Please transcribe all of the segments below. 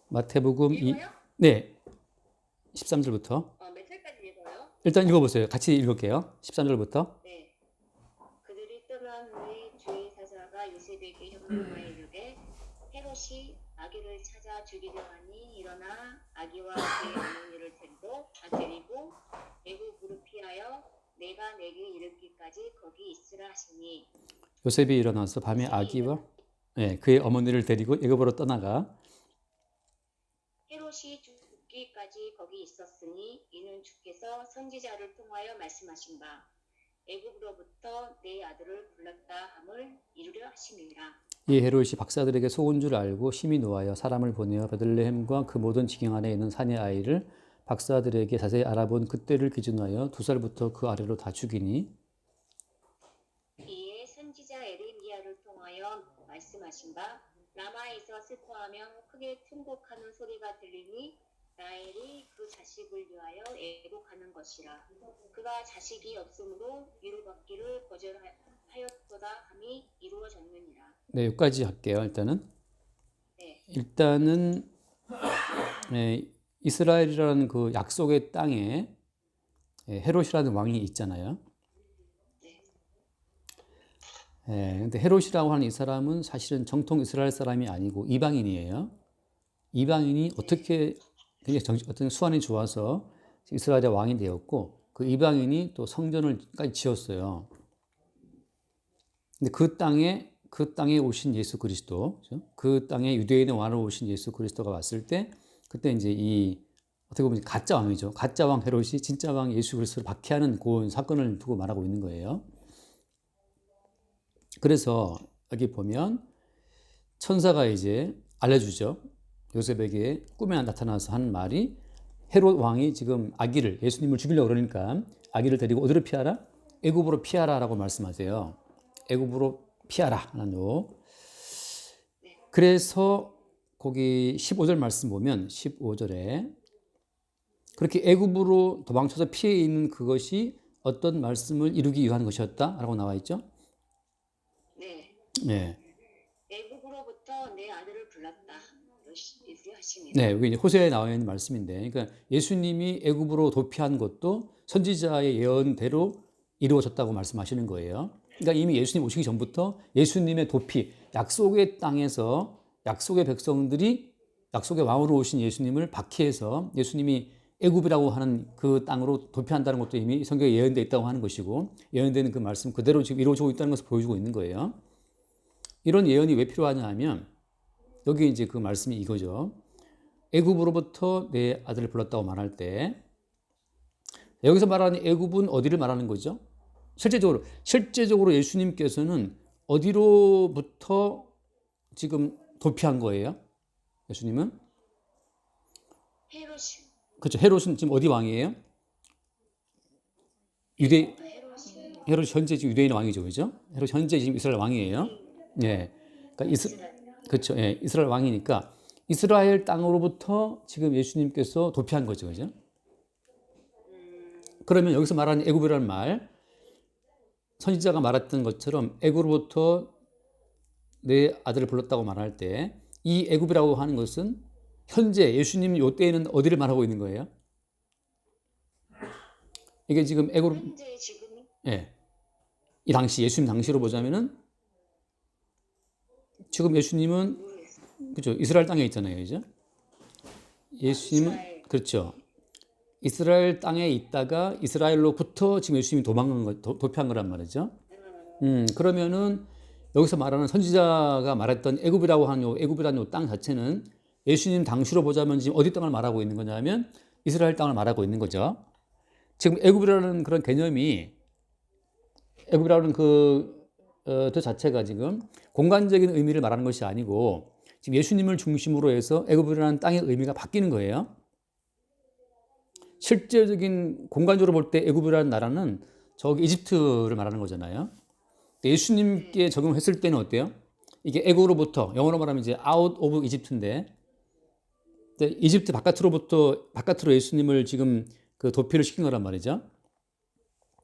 마태복음 읽어요? 네, 13절부터. 몇 절까지 읽어요? 일단 읽어보세요. 같이 읽을게요. 13절부터. 네. 그들이 떠난 후에 주의 사자가 요셉에게 현명하여 이르되 헤롯이 아기를 찾아 죽이려 하니 일어나 아기와 그의 어머니를 데리고 애굽으로 피하여 내가 내게 이르기까지 거기 있으라 하시니 요셉이 일어나서 밤에 요셉이 아기와 일어나 그의 어머니를 데리고 애굽으로 떠나가 헤롯이 죽기까지 거기 있었으니 이는 주께서 선지자를 통하여 말씀하신 바 애굽으로부터 내 아들을 불렀다 함을 이루려 하심이라. 이 헤롯이 박사들에게 속은 줄 알고 심히 노하여 사람을 보내어 베들레헴과 그 모든 지경 안에 있는 산의 아이를 박사들에게 자세히 알아본 그때를 기준하여 2살부터 그 아래로 다 죽이니 이에 선지자 에레미야를 통하여 말씀하신 바 라마에서 슬퍼하며 크게 통곡하는 소리가 들리니 라헬이 그 자식을 위하여 애곡하는 것이라. 그가 자식이 없으므로 위로받기를 거절하였도다 함이 이루어졌느니라. 네, 여기까지 할게요. 네. 일단은 이스라엘이라는 그 약속의 땅에 헤롯이라는 왕이 있잖아요. 근데 헤롯이라고 하는 이 사람은 사실은 정통 이스라엘 사람이 아니고 이방인이에요. 이방인이 어떻게 굉장히 어떤 수완이 좋아서 이스라엘의 왕이 되었고 그 이방인이 또 성전을까지 지었어요. 근데 그 땅에 오신 예수 그리스도, 그렇죠? 그 땅에 유대인의 왕으로 오신 예수 그리스도가 왔을 때 그때 이제 이 어떻게 보면 가짜 왕이죠. 가짜 왕 헤롯이 진짜 왕 예수 그리스도를 박해하는 그 사건을 두고 말하고 있는 거예요. 그래서 여기 보면 천사가 이제 알려주죠. 요셉에게 꿈에 나타나서 한 말이 헤롯 왕이 지금 아기를 예수님을 죽이려고 그러니까 아기를 데리고 어디로 피하라? 애굽으로 피하라라고 말씀하세요. 애굽으로 피하라 하나요. 그래서 거기 15절 말씀 보면 15절에 그렇게 애굽으로 도망쳐서 피해 있는 그것이 어떤 말씀을 이루기 위한 것이었다라고 나와 있죠. 네. 애굽으로부터 내 아들을 불렀다. 하시니. 네, 여기 이제 호세에 나와 있는 말씀인데, 그러니까 예수님이 애굽으로 도피한 것도 선지자의 예언대로 이루어졌다고 말씀하시는 거예요. 그러니까 이미 예수님 오시기 전부터 예수님의 도피, 약속의 땅에서 약속의 백성들이 약속의 왕으로 오신 예수님을 박해해서 예수님이 애굽이라고 하는 그 땅으로 도피한다는 것도 이미 성경에 예언되어 있다고 하는 것이고 예언되는 그 말씀 그대로 지금 이루어지고 있다는 것을 보여주고 있는 거예요. 이런 예언이 왜 필요하냐 하면 여기 이제 그 말씀이 이거죠. 애굽으로부터 내 아들을 불렀다고 말할 때 여기서 말하는 애굽은 어디를 말하는 거죠? 실제적으로 예수님께서는 어디로부터 지금 도피한 거예요? 예수님은? 헤롯. 그렇죠. 헤롯은 지금 어디 왕이에요? 헤롯 현재 지금 유대인 왕이죠, 그죠? 헤롯 현재 지금 이스라엘 왕이에요. 예. 그러니까 그렇죠. 예. 이스라엘 왕이니까 이스라엘 땅으로부터 지금 예수님께서 도피한 거죠, 그죠? 그러면 여기서 말하는 애굽이라는 말, 선지자가 말했던 것처럼 애굽으로부터 내 아들을 불렀다고 말할 때 이 애굽이라고 하는 것은 현재 예수님 이때에는 어디를 말하고 있는 거예요? 이게 지금 애굽 현재 지금 예. 이 당시 예수님 당시로 보자면은 지금 예수님은 그렇죠. 이스라엘 땅에 있잖아요. 그죠? 예수님은 그렇죠. 이스라엘 땅에 있다가 이스라엘로부터 지금 예수님이 도피한 거란 말이죠. 그러면은 여기서 말하는 선지자가 말했던 애굽이라는 요 땅 자체는 예수님 당시로 보자면 지금 어디 땅을 말하고 있는 거냐면 이스라엘 땅을 말하고 있는 거죠. 지금 애굽이라는 그런 개념이 애굽이라는 그 자체가 지금 공간적인 의미를 말하는 것이 아니고 지금 예수님을 중심으로 해서 애굽이라는 땅의 의미가 바뀌는 거예요. 실제적인 공간적으로 볼 때 애굽이라는 나라는 저기 이집트를 말하는 거잖아요. 예수님께 적용했을 때는 어때요? 이게 애굽으로부터 영어로 말하면 이제 out of 이집트인데 이집트 바깥으로 예수님을 지금 그 도피를 시킨 거란 말이죠.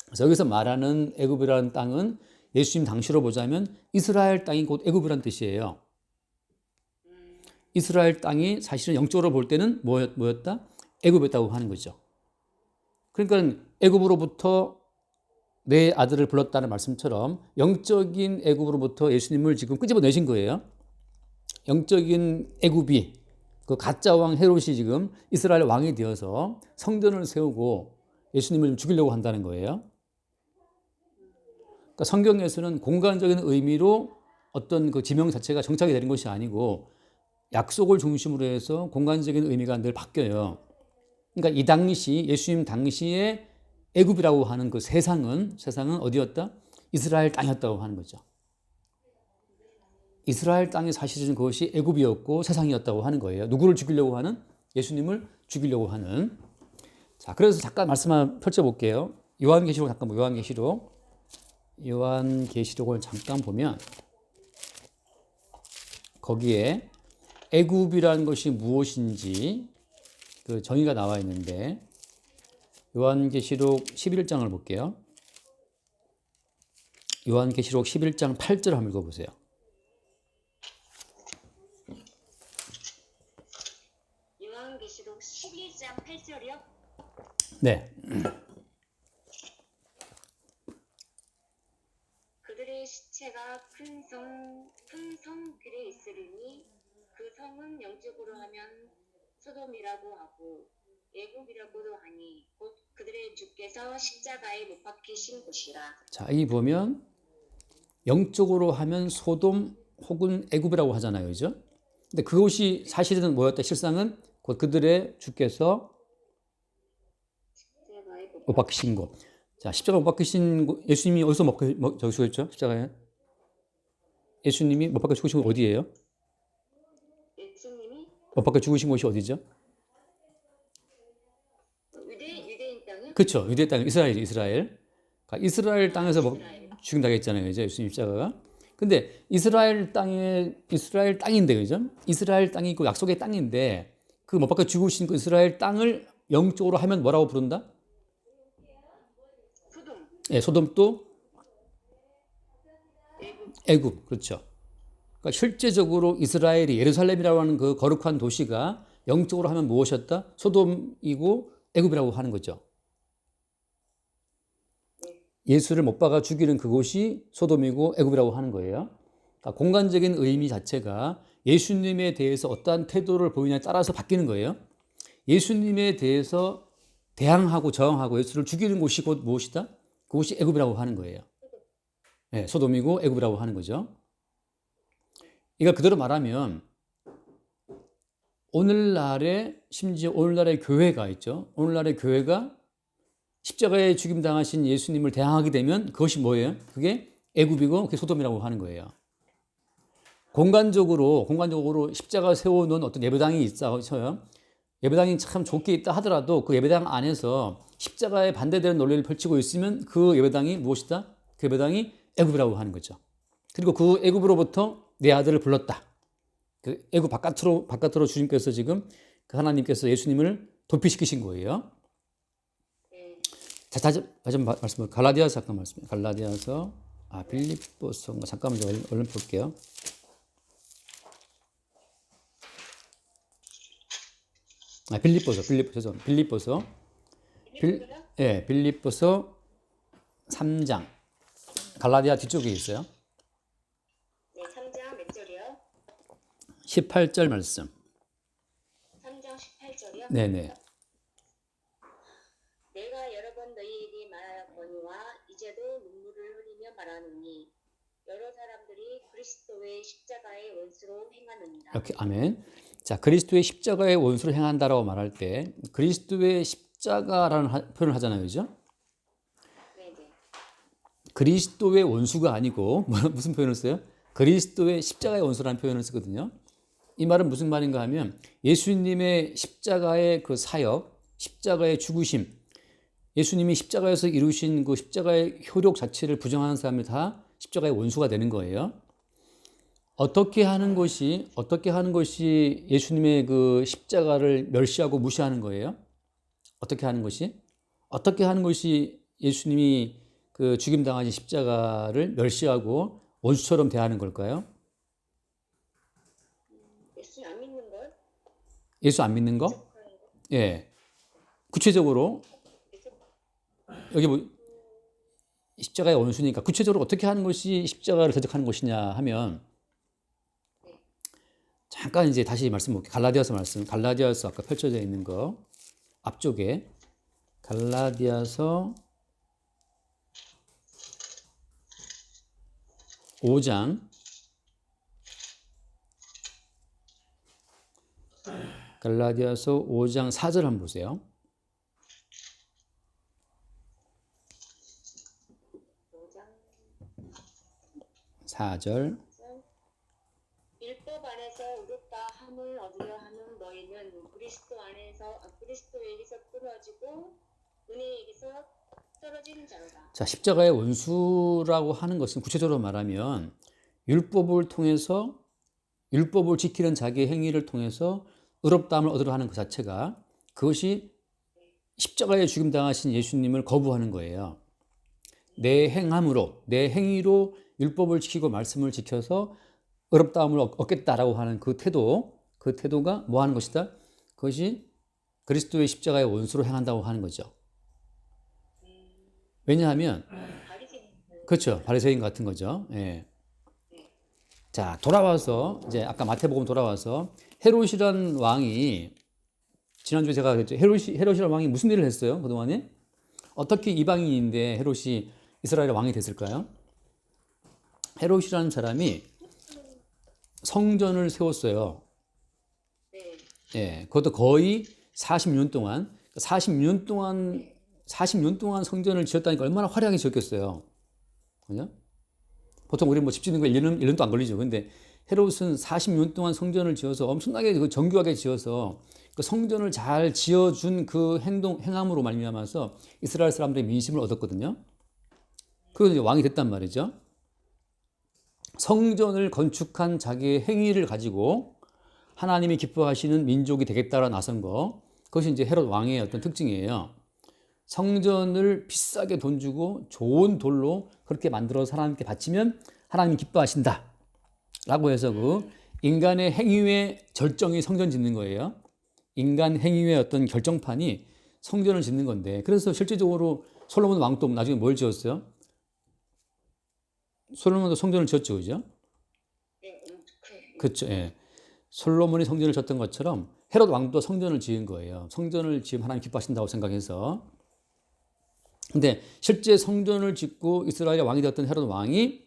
그래서 여기서 말하는 애굽이라는 땅은 예수님 당시로 보자면 이스라엘 땅이 곧 애굽이라는 뜻이에요. 이스라엘 땅이 사실은 영적으로 볼 때는 뭐였다? 애굽이었다고 하는 거죠. 그러니까 애굽으로부터 내 아들을 불렀다는 말씀처럼 영적인 애굽으로부터 예수님을 지금 끄집어내신 거예요. 영적인 애굽이 그 가짜 왕 헤롯이 지금 이스라엘 왕이 되어서 성전을 세우고 예수님을 좀 죽이려고 한다는 거예요. 그러니까 성경에서는 공간적인 의미로 어떤 그 지명 자체가 정착이 되는 것이 아니고 약속을 중심으로 해서 공간적인 의미가 늘 바뀌어요. 그러니까 이 당시 예수님 당시에 애굽이라고 하는 그 세상은 어디였다? 이스라엘 땅이었다고 하는 거죠. 이스라엘 땅이 사실은 그것이 애굽이었고 세상이었다고 하는 거예요. 누구를 죽이려고 하는? 예수님을 죽이려고 하는. 자, 그래서 잠깐 말씀 한번 펼쳐볼게요. 요한계시록을 잠깐 보면 거기에 애굽이라는 것이 무엇인지 그 정의가 나와 있는데 요한계시록 11장을 볼게요. 요한계시록 11장 8절 한번 읽어보세요. 요한계시록 11장 8절이요? 네. 그들의 시체가 큰 성 길에 있으리니 그 성은 영적으로 하면 소돔이라고 하고 애굽이라고도 하니 곧 그들의 주께서 십자가에 못 박히신 곳이라. 자, 여기 보면 영적으로 하면 소돔 혹은 애굽이라고 하잖아요. 그죠? 근데 그곳이 사실은 뭐였다? 실상은 곧 그들의 주께서 십자가에 못 박히신 곳. 자, 십자가 못 박히신 곳, 예수님이 어디서 죽으셨죠? 십자가에? 예수님이 못 박혀 죽으신 곳 어디예요? 예수님이 못 박혀 죽으신 곳이 어디죠? 유대인 땅에? 그렇죠. 유대 땅, 이스라엘. 그러니까 이스라엘 땅에서 이스라엘. 죽임당했잖아요 그죠? 예수님 십자가가. 근데 이스라엘 땅인데, 그죠? 이스라엘 땅이 있고 약속의 땅인데 그 못 박혀 죽으신 그 이스라엘 땅을 영적으로 하면 뭐라고 부른다? 소돔, 예, 소돔도 애굽. 애굽. 그렇죠. 그러니까 실제적으로 이스라엘이 예루살렘이라고 하는 그 거룩한 도시가 영적으로 하면 무엇이었다? 소돔이고 애굽이라고 하는 거죠. 예수를 못 박아 죽이는 그곳이 소돔이고 애굽이라고 하는 거예요. 그러니까 공간적인 의미 자체가 예수님에 대해서 어떠한 태도를 보이냐에 따라서 바뀌는 거예요. 예수님에 대해서 대항하고 저항하고 예수를 죽이는 곳이 곧 무엇이다? 그곳이 애굽이라고 하는 거예요. 네, 소돔이고 애굽이라고 하는 거죠. 그러니까 그대로 말하면 심지어 오늘날의 교회가 있죠. 오늘날의 교회가 십자가에 죽임당하신 예수님을 대항하게 되면 그것이 뭐예요? 그게 애굽이고 그게 소돔이라고 하는 거예요. 공간적으로 십자가 세워놓은 어떤 예배당이 있어요. 예배당이 참 좋게 있다 하더라도 그 예배당 안에서 십자가에 반대되는 논리를 펼치고 있으면 그 예배당이 무엇이다? 그 예배당이 애굽이라고 하는 거죠. 그리고 그 애굽으로부터 내 아들을 불렀다. 그 애굽 바깥으로 주님께서 지금 그 하나님께서 예수님을 도피시키신 거예요. 자, 다시 한번 말씀, 갈라디아서 잠깐 말씀해요. 빌립보서 잠깐만 얼른 볼게요. 빌립보서. 빌립보서 3장. 갈라디아 뒤쪽에 있어요. 네, 3장 몇 절이요? 18절 말씀. 3장 18절이요? 네네. 내가 여러 번 너희에게 말하거니와 이제도 눈물을 흘리며 말하노니 여러 사람들이 그리스도의 십자가의 원수로 행하느니라. 이렇게 아멘. 자, 그리스도의 십자가의 원수를 행한다라고 말할 때 그리스도의 십자가라는 표현을 하잖아요. 그죠? 네네. 그리스도의 원수가 아니고 무슨 표현을 써요? 그리스도의 십자가의 원수라는 표현을 쓰거든요. 이 말은 무슨 말인가 하면 예수님의 십자가의 그 사역, 십자가의 죽으심, 예수님이 십자가에서 이루신 그 십자가의 효력 자체를 부정하는 사람이 다 십자가의 원수가 되는 거예요. 어떻게 하는 것이 예수님의 그 십자가를 멸시하고 무시하는 거예요? 어떻게 하는 것이 예수님이 그 죽임당하신 십자가를 멸시하고 원수처럼 대하는 걸까요? 예수님 안 믿는 예수 안 믿는 거? 대적하는 거? 예. 구체적으로 대적, 여기 뭐 십자가의 원수니까 구체적으로 어떻게 하는 것이 십자가를 대적하는 것이냐 하면 네. 잠깐 이제 다시 말씀 볼게요. 갈라디아서 아까 펼쳐져 있는 거 앞쪽에 갈라디아서 5장 갈라디아서 5장 4절 한번 보세요. 5장 4절. 율법 안에서 의롭다 함을 얻으려 하는 너희는 그리스도에게서 끊어지고 은혜에게서 떨어지는 자로다. 자, 십자가의 원수라고 하는 것은 구체적으로 말하면 율법을 통해서 율법을 지키는 자기의 행위를 통해서 의롭다함을 얻으려 하는 그 자체가 그것이 십자가에 죽임당하신 예수님을 거부하는 거예요. 내 행함으로, 내 행위로 율법을 지키고 말씀을 지켜서 의롭다함을 얻겠다라고 하는 그 태도가 뭐 하는 것이다? 그것이 그리스도의 십자가의 원수로 행한다고 하는 거죠. 왜냐하면 바리새인. 그렇죠. 바리새인 같은 거죠. 예. 자, 돌아와서 이제 아까 마태복음 돌아와서 헤롯이란 왕이 지난주에 제가 그랬죠. 헤롯이란 왕이 무슨 일을 했어요? 그동안에? 어떻게 이방인인데 헤롯이 이스라엘의 왕이 됐을까요? 헤롯이라는 사람이 성전을 세웠어요. 네. 예. 그것도 거의 40년 동안 40년 동안 성전을 지었다니까 얼마나 화려하게 지었겠어요. 그죠? 보통 우리 뭐 집 짓는 거 1년도 안 걸리죠. 근데 헤롯은 40년 동안 성전을 지어서 엄청나게 그 정교하게 지어서 그 성전을 잘 지어준 그 행함으로 말미암아서 이스라엘 사람들의 민심을 얻었거든요. 그래서 이제 왕이 됐단 말이죠. 성전을 건축한 자기의 행위를 가지고 하나님이 기뻐하시는 민족이 되겠다라 나선 거. 그것이 이제 헤롯 왕의 어떤 특징이에요. 성전을 비싸게 돈 주고 좋은 돌로 그렇게 만들어서 하나님께 바치면 하나님이 기뻐하신다. 라고 해서 그 인간의 행위의 절정이 성전 짓는 거예요. 인간 행위의 어떤 결정판이 성전을 짓는 건데 그래서 실제적으로 솔로몬 왕도 나중에 뭘 지었어요? 솔로몬도 성전을 지었죠. 그죠? 네. 그렇죠. 예. 솔로몬이 성전을 지었던 것처럼 헤롯 왕도 성전을 지은 거예요. 성전을 지으면 하나님 기뻐하신다고 생각해서. 근데 실제 성전을 짓고 이스라엘의 왕이 되었던 헤롯 왕이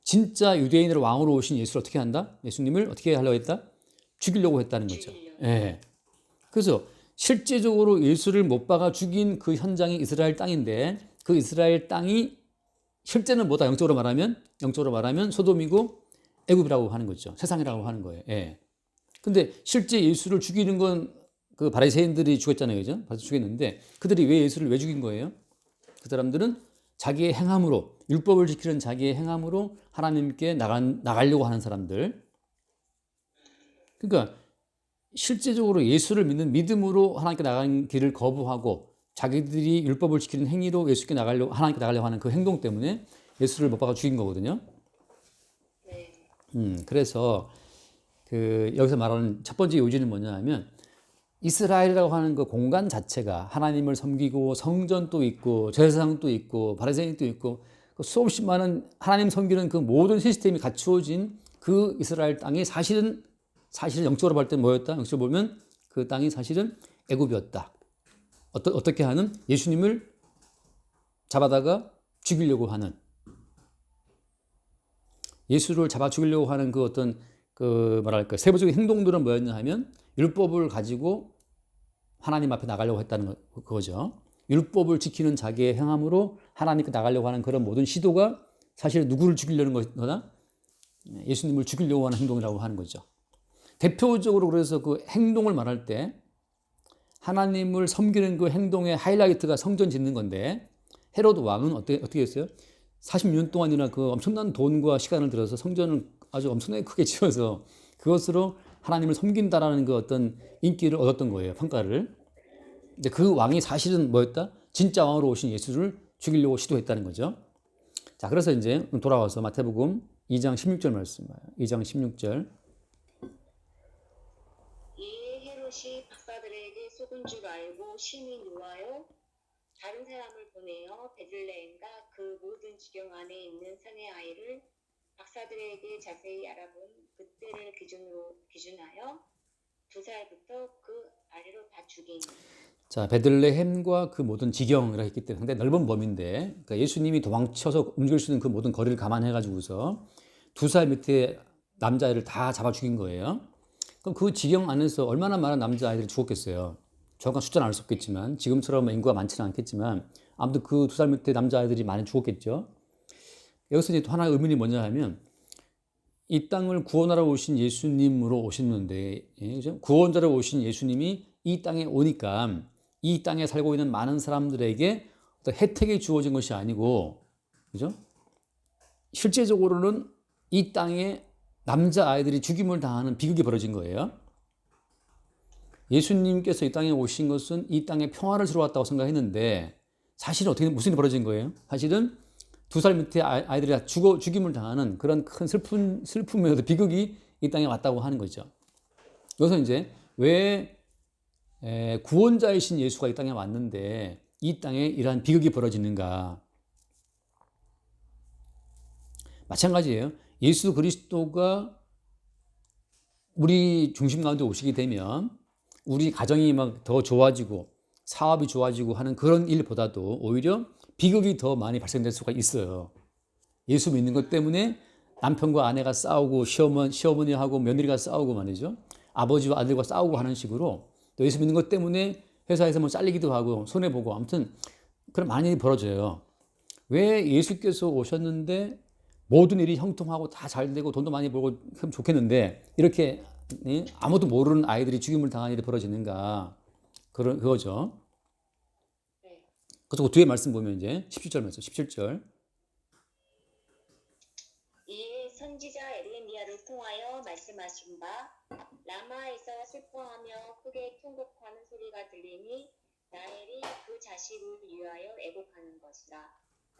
진짜 유대인으로 왕으로 오신 예수를 어떻게 한다? 예수님을 어떻게 하려고 했다? 죽이려고 했다는 거죠. 예. 그래서 실제적으로 예수를 못 박아 죽인 그 현장이 이스라엘 땅인데 그 이스라엘 땅이 실제는 뭐다? 영적으로 말하면 소돔이고 애굽이라고 하는 거죠. 세상이라고 하는 거예요. 예. 근데 실제 예수를 죽이는 건 그 바리새인들이 죽였잖아요. 그죠? 죽였는데 그들이 왜 예수를 왜 죽인 거예요? 그 사람들은 자기의 행함으로 율법을 지키는 자기의 행함으로 하나님께 나가려고 하는 사람들. 그러니까 실제적으로 예수를 믿는 믿음으로 하나님께 나가는 길을 거부하고 자기들이 율법을 지키는 행위로 하나님께 나가려고 하는 그 행동 때문에 예수를 못 박아 죽인 거거든요. 네. 그래서 그 여기서 말하는 첫 번째 요지는 뭐냐 하면 이스라엘이라고 하는 그 공간 자체가 하나님을 섬기고 성전도 있고 제사장도 있고 바리새인도 있고 그 수없이 많은 하나님 섬기는 그 모든 시스템이 갖추어진 그 이스라엘 땅이 사실은 영적으로 볼 때 뭐였다? 영적으로 보면 그 땅이 사실은 애굽이었다. 어떻게 하는? 예수님을 잡아다가 죽이려고 하는 예수를 잡아 죽이려고 하는 그 어떤 그 뭐랄까 세부적인 행동들은 뭐였냐 하면 율법을 가지고 하나님 앞에 나가려고 했다는 거죠. 율법을 지키는 자기의 행함으로 하나님께 나가려고 하는 그런 모든 시도가 사실 누구를 죽이려는 거다? 예수님을 죽이려고 하는 행동이라고 하는 거죠. 대표적으로 그래서 그 행동을 말할 때 하나님을 섬기는 그 행동의 하이라이트가 성전 짓는 건데 헤롯 왕은 어떻게 했어요? 40년 동안이나 그 엄청난 돈과 시간을 들여서 성전을 아주 엄청나게 크게 지어서 그것으로 하나님을 섬긴다라는 그 어떤 인기를 얻었던 거예요. 평가를. 근데 그 왕이 사실은 뭐였다? 진짜 왕으로 오신 예수를 죽이려고 시도했다는 거죠. 자, 그래서 이제 돌아와서 마태복음 2장 16절 말씀 봐요. 2장 16절. 이에 헤롯이 박사들에게 속은 줄 알고 심히 놓아요. 다른 사람을 보내어 베들레헴과 그 모든 지경 안에 있는 산의 아이를 박사들에게 자세히 알아본 그때를 기준하여 2살부터 그 아래로 다 죽이니. 자, 베들레헴과 그 모든 지경이라 했기 때문에 상당히 넓은 범위인데, 그러니까 예수님이 도망쳐서 움직일 수 있는 그 모든 거리를 감안해가지고서 2살 밑에 남자아이를 다 잡아 죽인 거예요. 그럼 그 지경 안에서 얼마나 많은 남자아이들이 죽었겠어요. 정확한 숫자는 알 수 없겠지만, 지금처럼 인구가 많지는 않겠지만, 아무튼 그 2살 밑에 남자아이들이 많이 죽었겠죠. 여기서 이제 또 하나의 의문이 뭐냐 하면, 이 땅을 구원하러 오신 예수님으로 오셨는데, 예, 그죠? 구원자로 오신 예수님이 이 땅에 오니까 이 땅에 살고 있는 많은 사람들에게 어떤 혜택이 주어진 것이 아니고, 그죠? 실제적으로는 이 땅에 남자아이들이 죽임을 당하는 비극이 벌어진 거예요. 예수님께서 이 땅에 오신 것은 이 땅에 평화를 주러 왔다고 생각했는데, 사실은 어떻게, 무슨 일이 벌어진 거예요? 사실은 2살 밑에 아이들이 다 죽임을 당하는 그런 큰 슬픔의 비극이 이 땅에 왔다고 하는 거죠. 여기서 이제 왜 구원자이신 예수가 이 땅에 왔는데 이 땅에 이러한 비극이 벌어지는가? 마찬가지예요. 예수 그리스도가 우리 중심 가운데 오시게 되면 우리 가정이 막 더 좋아지고 사업이 좋아지고 하는 그런 일보다도 오히려 비극이 더 많이 발생될 수가 있어요. 예수 믿는 것 때문에 남편과 아내가 싸우고 시어머니하고 며느리가 싸우고 말이죠. 아버지와 아들과 싸우고 하는 식으로 또 예수 믿는 것 때문에 회사에서 뭐 잘리기도 하고 손해보고 아무튼 그런 많은 일이 벌어져요. 왜 예수께서 오셨는데 모든 일이 형통하고 다 잘 되고 돈도 많이 벌고 하면 좋겠는데 이렇게 아무도 모르는 아이들이 죽임을 당한 일이 벌어지는가? 그거죠. 그래서 그 뒤에 말씀 보면 이제 17절 말씀, 17절. 이에 선지자 에레미야를 통하여 말씀하신 바 라마에서 슬퍼하며 크게 통곡하는 소리가 들리니 라헬이 그 자식을 위하여 애곡하는 것이라.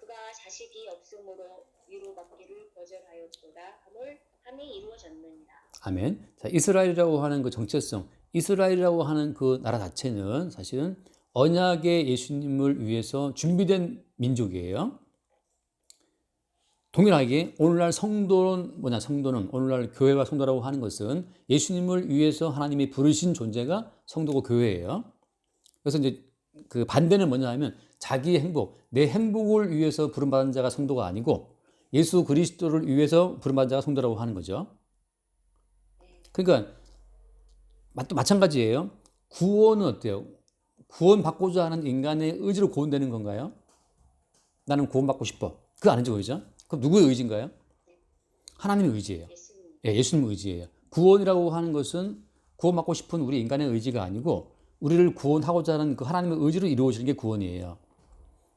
그가 자식이 없으므로 위로받기를 거절하였도다 함이 이루어졌느니라. 아멘. 자, 이스라엘이라고 하는 그 정체성, 이스라엘이라고 하는 그 나라 자체는 사실은 언약의 예수님을 위해서 준비된 민족이에요. 동일하게 오늘날 성도는 오늘날 교회와 성도라고 하는 것은 예수님을 위해서 하나님이 부르신 존재가 성도고 교회예요. 그래서 이제 그 반대는 뭐냐 하면 자기의 행복, 내 행복을 위해서 부름받은 자가 성도가 아니고 예수 그리스도를 위해서 부름받은 자가 성도라고 하는 거죠. 그러니까 또 마찬가지예요. 구원은 어때요? 구원받고자 하는 인간의 의지로 구원되는 건가요? 나는 구원받고 싶어. 그거 아니죠, 그죠? 그럼 누구의 의지인가요? 하나님의 의지예요. 예, 예수님의 의지예요. 구원이라고 하는 것은 구원받고 싶은 우리 인간의 의지가 아니고 우리를 구원하고자 하는 그 하나님의 의지로 이루어지는 게 구원이에요.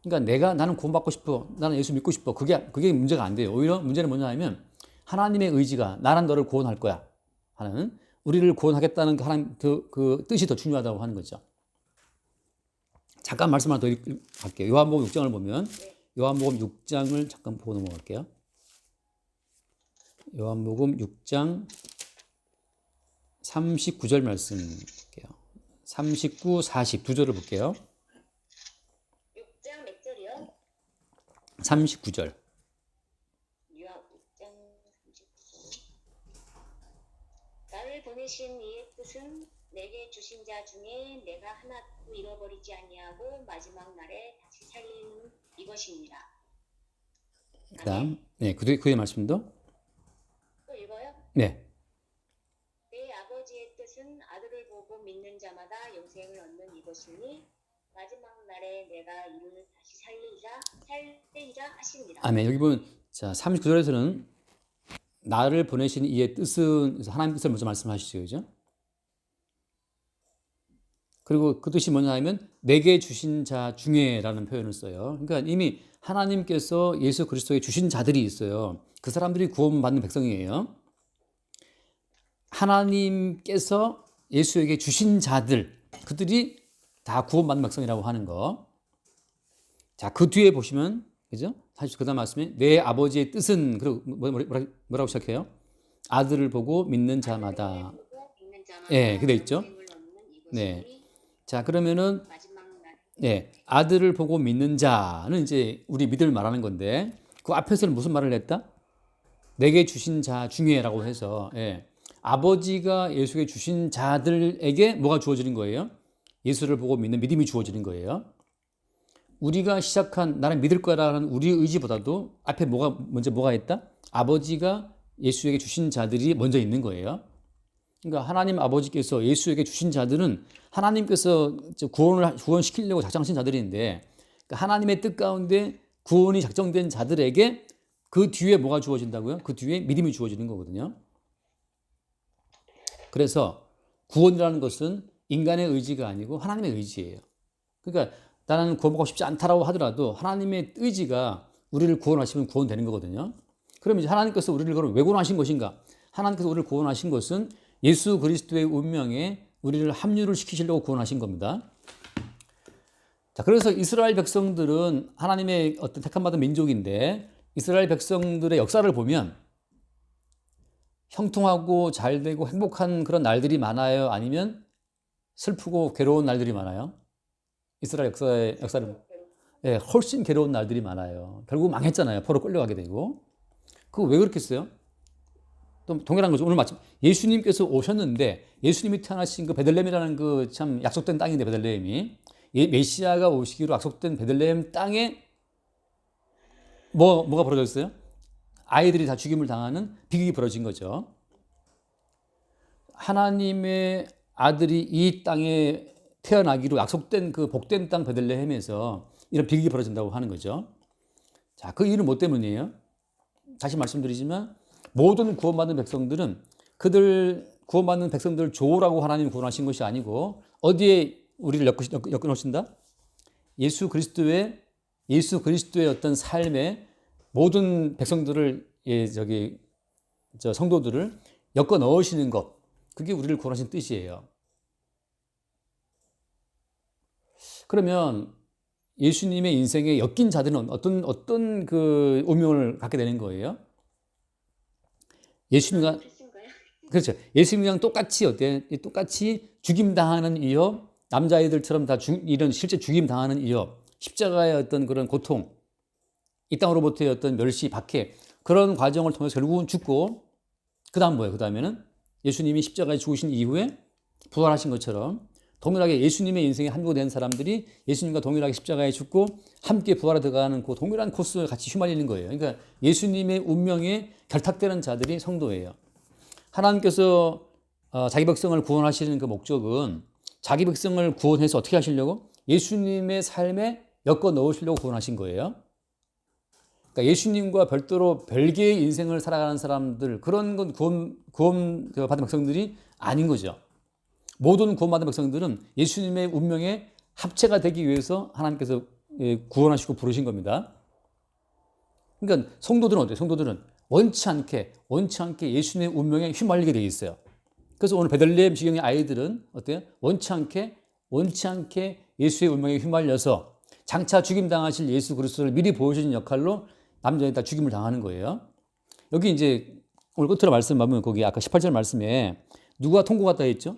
그러니까 나는 구원받고 싶어. 나는 예수 믿고 싶어. 그게 문제가 안 돼요. 오히려 문제는 뭐냐 하면 하나님의 의지가 나는 너를 구원할 거야 하는 우리를 구원하겠다는 하나님 그 뜻이 더 중요하다고 하는 거죠. 잠깐 말씀 하나 더 할게요. 요한복음 6장을 보면 요한복음 6장을 잠깐 보고 넘어갈게요. 요한복음 6장 39절 말씀 볼게요. 39, 40 두 절을 볼게요. 6장 몇 절이요? 39절. 6장 39절. 나를 보내신 이의 뜻은 내게 주신 자 중에 내가 하나도 잃어버리지 아니하고 마지막 날에 다시 살리는 이것입니다. 그다음 그 뒤에 말씀도 또 읽어요? 네. 내 아버지의 뜻은 아들을 보고 믿는 자마다 영생을 얻는 이것이니 마지막 날에 내가 이를 다시 살리리라 하십니다. 아멘. 여기 보면 자 39절에서는 나를 보내신 이의 뜻은 하나님 뜻을 먼저 말씀하시죠, 그죠? 그리고 그 뜻이 뭐냐 하면 내게 주신 자 중에라는 표현을 써요. 그러니까 이미 하나님께서 예수 그리스도에 주신 자들이 있어요. 그 사람들이 구원받는 백성이에요. 하나님께서 예수에게 주신 자들, 그들이 다 구원받는 백성이라고 하는 거. 자, 그 뒤에 보시면, 그죠? 사실 그 다음 말씀에 내 아버지의 뜻은, 그리고 뭐라고 시작해요? 아들을 보고 믿는 자마다. 예, 그돼 있죠? 네. 예수님이 자, 그러면은 마지막 날 네, 아들을 보고 믿는 자는 이제 우리 믿음을 말하는 건데 그 앞에서는 무슨 말을 했다? 내게 주신 자 중에라고 해서 예, 아버지가 예수에게 주신 자들에게 뭐가 주어지는 거예요? 예수를 보고 믿는 믿음이 주어지는 거예요. 우리가 시작한 나는 믿을 거라는 우리 의지보다도 앞에 뭐가 있다? 아버지가 예수에게 주신 자들이 먼저 있는 거예요. 그러니까 하나님 아버지께서 예수에게 주신 자들은 하나님께서 구원시키려고 작정하신 자들인데 그러니까 하나님의 뜻 가운데 구원이 작정된 자들에게 그 뒤에 뭐가 주어진다고요? 그 뒤에 믿음이 주어지는 거거든요. 그래서 구원이라는 것은 인간의 의지가 아니고 하나님의 의지예요. 그러니까 나는 구원받고 싶지 않다라고 하더라도 하나님의 의지가 우리를 구원하시면 구원되는 거거든요. 그럼 이제 하나님께서 우리를 그럼 왜 구원하신 것인가? 하나님께서 우리를 구원하신 것은 예수 그리스도의 운명에 우리를 합류를 시키시려고 구원하신 겁니다. 자, 그래서 이스라엘 백성들은 하나님의 어떤 택함받은 민족인데 이스라엘 백성들의 역사를 보면 형통하고 잘되고 행복한 그런 날들이 많아요? 아니면 슬프고 괴로운 날들이 많아요? 이스라엘 역사를 예, 훨씬 괴로운 날들이 많아요. 결국 망했잖아요. 포로 끌려가게 되고. 그거 왜 그렇겠어요? 또 동일한 거죠. 오늘 마침 예수님께서 오셨는데 예수님이 태어나신 그 베들레헴이라는 그 참 약속된 땅인데 베들레헴이 메시아가 오시기로 약속된 베들레헴 땅에 뭐가 벌어졌어요? 아이들이 다 죽임을 당하는 비극이 벌어진 거죠. 하나님의 아들이 이 땅에 태어나기로 약속된 그 복된 땅 베들레헴에서 이런 비극이 벌어진다고 하는 거죠. 자, 그 이유는 뭐 때문이에요? 다시 말씀드리지만 모든 구원받은 백성들은 그들 구원받는 백성들을 좋으라고 하나님 구원하신 것이 아니고 어디에 우리를 엮어놓으신다? 예수 그리스도의 어떤 삶에 모든 백성들을 성도들을 엮어 넣으시는 것, 그게 우리를 구원하신 뜻이에요. 그러면 예수님의 인생에 엮인 자들은 어떤 그 운명을 갖게 되는 거예요? 예수님과 그렇죠. 예수님이랑 똑같이 똑같이 죽임 당하는 위협, 남자아이들처럼 이런 실제 죽임 당하는 위협, 십자가의 어떤 그런 고통, 이 땅으로부터의 어떤 멸시, 박해 그런 과정을 통해서 결국은 죽고 그다음 뭐예요? 그다음에는 예수님이 십자가에 죽으신 이후에 부활하신 것처럼 동일하게 예수님의 인생에 합류된 사람들이 예수님과 동일하게 십자가에 죽고 함께 부활에 들어가는 그 동일한 코스에 같이 휘말리는 거예요. 그러니까 예수님의 운명에 결탁되는 자들이 성도예요. 하나님께서 자기 백성을 구원하시는 그 목적은 자기 백성을 구원해서 어떻게 하시려고? 예수님의 삶에 엮어 넣으시려고 구원하신 거예요. 그러니까 예수님과 별도로 별개의 인생을 살아가는 사람들, 그런 건 구원 받은 백성들이 아닌 거죠. 모든 구원받은 백성들은 예수님의 운명에 합체가 되기 위해서 하나님께서 구원하시고 부르신 겁니다. 그러니까 성도들은 어때요? 성도들은 원치 않게 예수님의 운명에 휘말리게 되어 있어요. 그래서 오늘 베들레헴 지경의 아이들은 어때요? 원치 않게 예수의 운명에 휘말려서 장차 죽임당하실 예수 그리스도를 미리 보여주는 역할로 남자에 다 죽임을 당하는 거예요. 여기 이제 오늘 끝으로 말씀 보면 거기 아까 18절 말씀에 누가 통곡했다 했죠?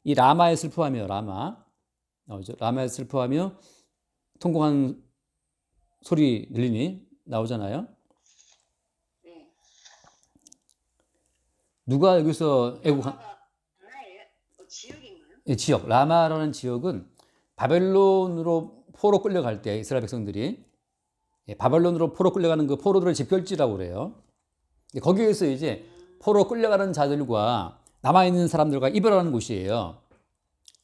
이 라마에 슬퍼하며 라마에 슬퍼하며 통곡한 소리 들리니 나오잖아요. 네. 누가 여기서 애국한 하나예요? 지역인가요? 이 지역 라마라는 지역은 바벨론으로 포로 끌려갈 때 이스라엘 백성들이 바벨론으로 포로 끌려가는 그 포로들의 집결지라고 그래요. 거기에서 이제 포로 끌려가는 자들과 남아있는 사람들과 이별하는 곳이에요.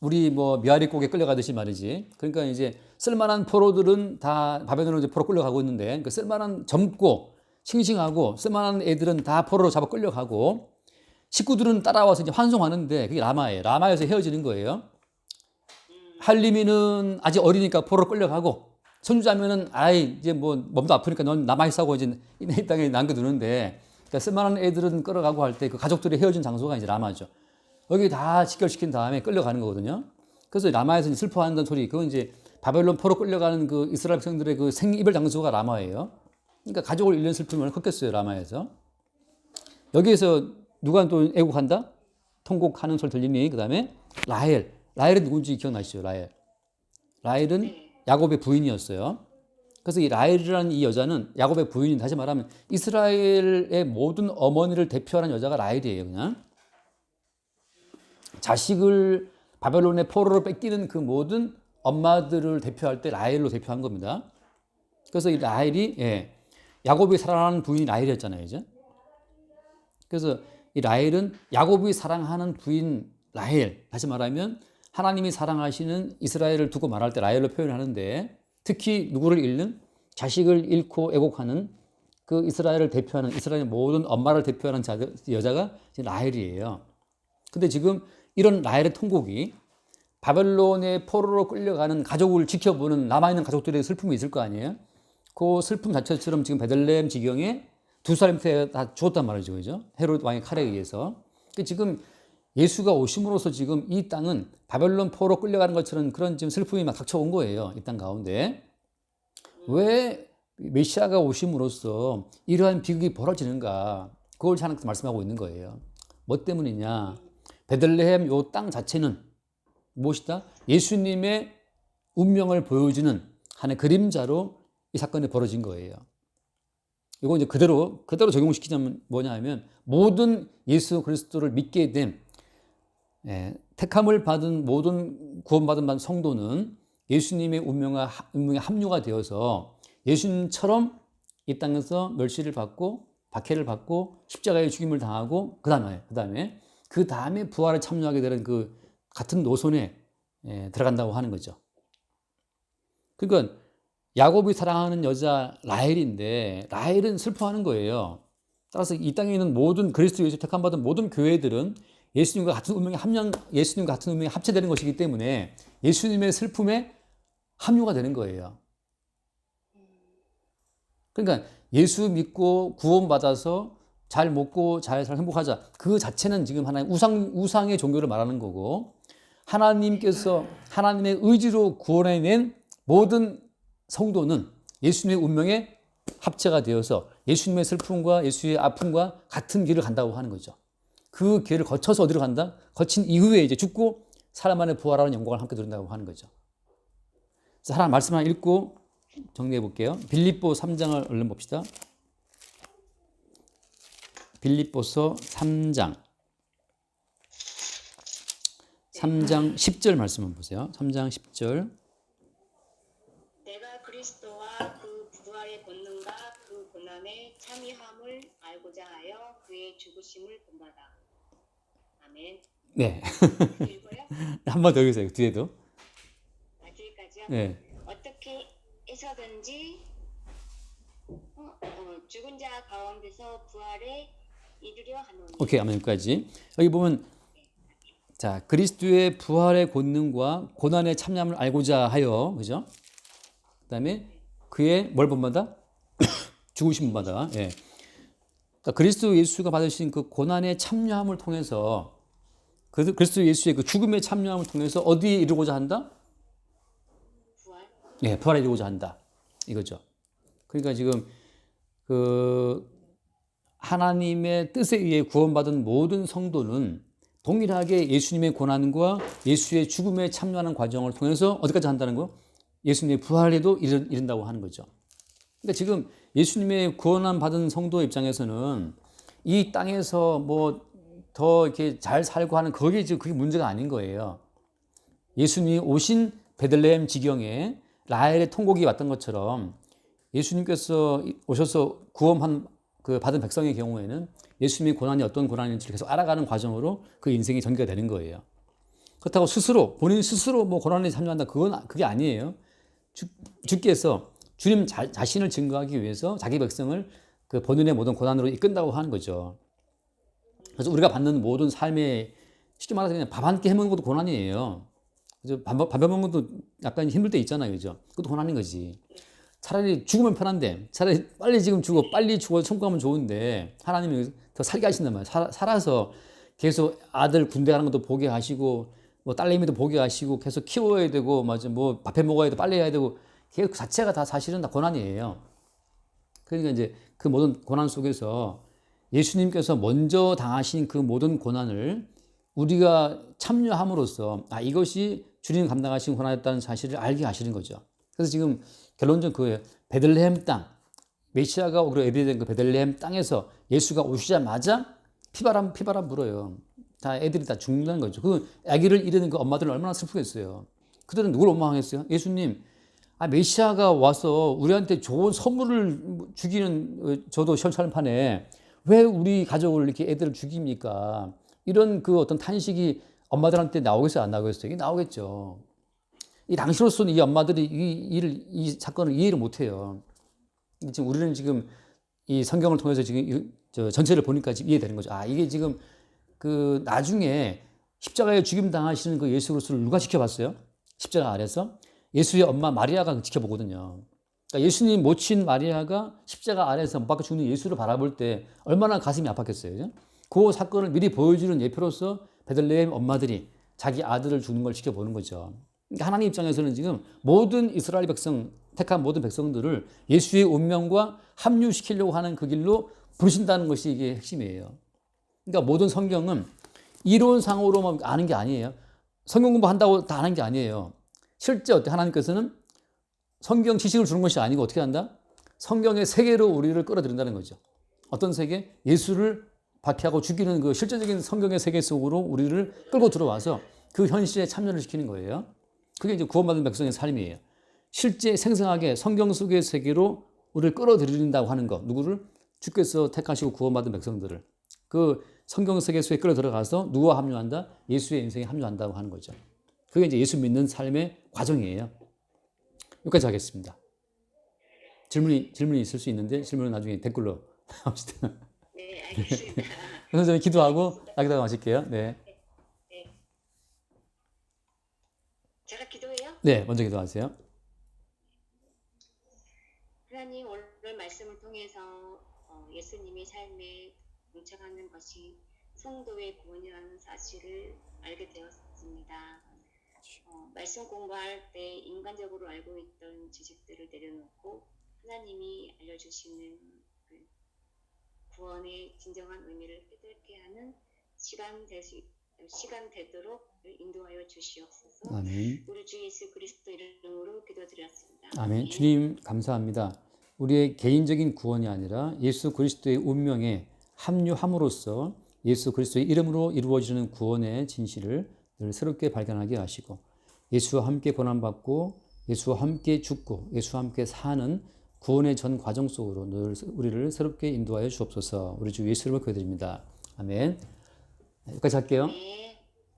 우리 뭐 메아리국에 끌려가듯이 말이지. 그러니까 이제 쓸만한 포로들은 다 바벨론으로 포로 끌려가고 있는데 그 쓸만한 젊고 싱싱하고 쓸만한 애들은 다 포로로 잡아 끌려가고 식구들은 따라와서 이제 환송하는데 그게 라마예요. 라마에서 헤어지는 거예요. 할림이는 아직 어리니까 포로로 끌려가고 손주자면은 이제 뭐 몸도 아프니까 넌 남아있어 이제 이 땅에 남겨두는데 그러니까 쓸만한 애들은 끌어가고 할 때 그 가족들이 헤어진 장소가 이제 라마죠. 여기 다 직결시킨 다음에 끌려가는 거거든요. 그래서 라마에서 슬퍼한다는 소리, 그건 이제 바벨론 포로 끌려가는 그 이스라엘 백성들의 그 생이별 장소가 라마예요. 그러니까 가족을 잃는 슬픔을 컸겠어요, 라마에서. 여기에서 누가 또 애국한다? 통곡하는 소리 들리니, 그 다음에 라헬. 라헬은 누군지 기억나시죠? 라헬은 네. 야곱의 부인이었어요. 그래서 이 라헬이라는 이 여자는 야곱의 부인인, 다시 말하면 이스라엘의 모든 어머니를 대표하는 여자가 라헬이에요. 그냥 자식을 바벨론의 포로로 뺏기는 그 모든 엄마들을 대표할 때 라헬로 대표한 겁니다. 그래서 이 라헬이 야곱이 사랑하는 부인이 라헬이었잖아요, 이제. 그래서 이 라헬은 야곱이 사랑하는 부인 라헬, 다시 말하면 하나님이 사랑하시는 이스라엘을 두고 말할 때 라헬로 표현하는데, 특히 누구를 잃는, 자식을 잃고 애곡하는 그 이스라엘을 대표하는, 이스라엘의 모든 엄마를 대표하는 여자가 라헬이에요. 근데 지금 이런 라헬의 통곡이 바벨론의 포로로 끌려가는 가족을 지켜보는 남아있는 가족들의 슬픔이 있을 거 아니에요. 그 슬픔 자체처럼 지금 베들레헴 지경에 두 사람한테 다 죽었단 말이죠, 그죠? 헤롯 왕의 칼에 의해서. 지금 예수가 오심으로써 지금 이 땅은 바벨론 포로 끌려가는 것처럼 그런 지금 슬픔이 막 닥쳐온 거예요, 이 땅 가운데. 왜 메시아가 오심으로써 이러한 비극이 벌어지는가? 그걸 하나님께서 말씀하고 있는 거예요. 뭐 때문이냐? 베들레헴 요 땅 자체는 무엇이다? 예수님의 운명을 보여주는 하나의 그림자로 이 사건이 벌어진 거예요. 이거 이제 그대로 적용시키자면 뭐냐 하면, 모든 예수 그리스도를 믿게 된, 택함을 받은 모든 구원받은 성도는 예수님의 운명에 합류가 되어서 예수님처럼 이 땅에서 멸시를 받고 박해를 받고 십자가의 죽임을 당하고 그 다음에 부활에 참여하게 되는 그 같은 노선에 들어간다고 하는 거죠. 그러니까 야곱이 사랑하는 여자 라헬인데, 라헬은 슬퍼하는 거예요. 따라서 이 땅에 있는 모든 그리스도 예수 택함 받은 모든 교회들은 예수님과 같은 운명에 합체되는 것이기 때문에 예수님의 슬픔에 합류가 되는 거예요. 그러니까 예수 믿고 구원받아서 잘 먹고 잘 살고 행복하자, 그 자체는 지금 하나의 우상의 종교를 말하는 거고, 하나님께서 하나님의 의지로 구원해낸 모든 성도는 예수님의 운명에 합체가 되어서 예수님의 슬픔과 예수의 아픔과 같은 길을 간다고 하는 거죠. 그 길을 거쳐서 어디로 간다? 거친 이후에 이제 죽고 사람 안에 부활하는 영광을 함께 누린다고 하는 거죠. 그래서 하나 말씀 하나 읽고 정리해 볼게요. 빌립보 3장을 얼른 봅시다. 빌립보서 3장 10절 말씀 한번 보세요. 3장 10절. 내가 그리스도와 그 부활의 본능과 그 고난의 참여함을 알고자 하여 그의 죽으심을 본받아. 아멘. 네. 읽어요? 한 번 더 읽으세요. 뒤에도. 뒤까지요? 네. 어떻게 해서든지 죽은 자 가운데서 부활에 이르려 하노니. 오케이, 아멘. 여기까지. 여기 보면, 자, 그리스도의 부활의 권능과 고난의 참여함을 알고자 하여, 그죠? 그 다음에 그의 뭘 본받아? 죽으신 본받아. 예. 그러니까 그리스도 예수가 받으신 그 고난의 참여함을 통해서, 그리스도 예수의 그 죽음의 참여함을 통해서 어디에 이르고자 한다? 부활? 예, 부활에 이르고자 한다. 이거죠. 그러니까 지금 그 하나님의 뜻에 의해 구원받은 모든 성도는 동일하게 예수님의 고난과 예수의 죽음에 참여하는 과정을 통해서 어디까지 한다는 거예요? 예수님의 부활에도 이른다고 하는 거죠. 그러니까 지금 예수님의 구원함 받은 성도 입장에서는 이 땅에서 뭐 더 이렇게 잘 살고 하는 그게 문제가 아닌 거예요. 예수님이 오신 베들레헴 지경에 라헬의 통곡이 왔던 것처럼 예수님께서 오셔서 구원 받은 백성의 경우에는 예수님의 고난이 어떤 고난인지를 계속 알아가는 과정으로 그 인생이 전개가 되는 거예요. 그렇다고 본인 스스로 뭐 고난에 참여한다, 그게 아니에요. 주께서 주님 자신을 증거하기 위해서 자기 백성을 그 본인의 모든 고난으로 이끈다고 하는 거죠. 그래서 우리가 받는 모든 삶에 쉽게 말해서 그냥 밥 한 끼 해먹는 것도 고난이에요. 그죠? 밥 해먹는 것도 약간 힘들 때 있잖아요, 그죠? 그것도 고난인 거지. 차라리 죽으면 편한데, 차라리 빨리 지금 빨리 죽어 천국하면 좋은데, 하나님이 더 살게 하신단 말이에요. 살아서 계속 아들 군대 가는 것도 보게 하시고, 뭐 딸내미도 보게 하시고, 계속 키워야 되고, 뭐 밥해 먹어야 돼, 빨리 해야 되고, 그 자체가 다 사실은 다 고난이에요. 그러니까 이제 그 모든 고난 속에서 예수님께서 먼저 당하신 그 모든 고난을 우리가 참여함으로써 이것이 주님 감당하신 고난이었다는 사실을 알게 하시는 거죠. 그래서 지금 결론적으로 그거예요. 베들레헴 땅, 메시아가 오기로 예비된 그 베들레헴 땅에서 예수가 오시자마자 피바람 불어요. 다 애들이 다 죽는다는 거죠. 그 아기를 잃는 그 엄마들은 얼마나 슬프겠어요. 그들은 누굴 원망했어요? 예수님, 메시아가 와서 우리한테 좋은 선물을 주기는 저도 시험판에 왜 우리 가족을 이렇게 애들을 죽입니까? 이런 그 어떤 탄식이 엄마들한테 나오겠어요? 안 나오겠어요? 이게 나오겠죠. 이 당시로서는 이 엄마들이 이 사건을 이해를 못 해요. 지금 우리는 지금 이 성경을 통해서 지금 전체를 보니까 지금 이해되는 거죠. 이게 지금 그 나중에 십자가에 죽임 당하시는 그 예수 그리스도를 누가 지켜봤어요? 십자가 아래서 예수의 엄마 마리아가 지켜보거든요. 그러니까 예수님 모친 마리아가 십자가 아래서 못 박혀 죽는 예수를 바라볼 때 얼마나 가슴이 아팠겠어요. 그 사건을 미리 보여주는 예표로서 베들레헴 엄마들이 자기 아들을 죽는 걸 지켜보는 거죠. 그러니까 하나님 입장에서는 지금 모든 이스라엘 백성, 택한 모든 백성들을 예수의 운명과 합류시키려고 하는 그 길로 부르신다는 것이 이게 핵심이에요. 그러니까 모든 성경은 이론상으로만 아는 게 아니에요. 성경 공부한다고 다 아는 게 아니에요. 실제 어때? 하나님께서는 성경 지식을 주는 것이 아니고 어떻게 한다? 성경의 세계로 우리를 끌어들인다는 거죠. 어떤 세계? 예수를 박해하고 죽이는 그 실제적인 성경의 세계 속으로 우리를 끌고 들어와서 그 현실에 참여를 시키는 거예요. 그게 이제 구원받은 백성의 삶이에요. 실제 생생하게 성경 속의 세계로 우리를 끌어들인다고 하는 것. 누구를? 주께서 택하시고 구원받은 백성들을. 그 성경 세계 속에 끌어 들어가서 누구와 합류한다? 예수의 인생에 합류한다고 하는 거죠. 그게 이제 예수 믿는 삶의 과정이에요. 여기까지 하겠습니다. 질문이 있을 수 있는데 질문은 나중에 댓글로 합시다. 네, 알겠습니다. 그래서 저희 기도하고 나기다가 마실게요. 네. 네. 제가 기도해요? 네, 먼저 기도하세요. 하나님, 오늘 말씀을 통해서 예수님의 삶에 뭉쳐가는 것이 성도의 구원이라는 사실을 알게 되었습니다. 말씀 공부할 때 인간적으로 알고 있던 지식들을 내려놓고 하나님이 알려주시는 그 구원의 진정한 의미를 깨닫게 하는 시간 되도록 인도하여 주시옵소서. 아멘. 우리 주 예수 그리스도 이름으로 기도드렸습니다. 아멘. 주님 감사합니다. 우리의 개인적인 구원이 아니라 예수 그리스도의 운명에 합류함으로써 예수 그리스도의 이름으로 이루어지는 구원의 진실을 늘 새롭게 발견하게 하시고 예수와 함께 고난받고 예수와 함께 죽고 예수와 함께 사는 구원의 전 과정 속으로 늘 우리를 새롭게 인도하여 주옵소서. 우리 주 예수 이름으로 기도드립니다. 아멘. 여기까지 할게요. 네.